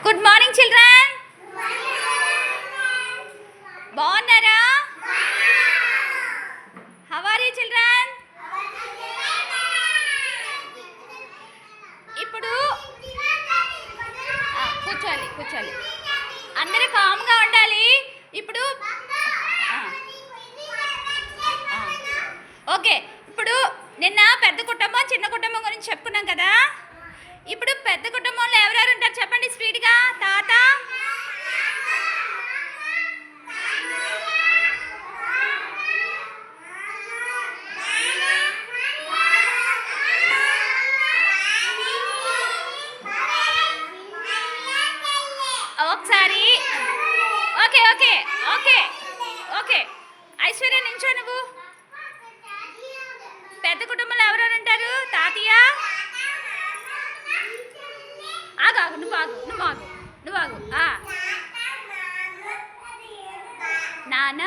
Good morning children. బాగున్నారా? How are you children? ఇప్పుడు కూర్చోాలి అందరూ కామ్గా ఉండాలి. ఇప్పుడు ఓకే, ఇప్పుడు నిన్న పెద్ద కుటుంబం చిన్న కుటుంబం గురించి చెప్పుకున్నాం కదా. ఇప్పుడు పెద్ద కుటుంబంలో ఎవరెవరు ఉంటారు చెప్పండి స్పీడ్గా. తాత, ఒకసారి okay okay okay okay Aishwarya నించో. నువ్వు పెద్ద కుటుంబంలో ఎవరెవరు ఉంటారు? తాతయ్య, ఆగు నువ్వు ఆగు. నాన్న,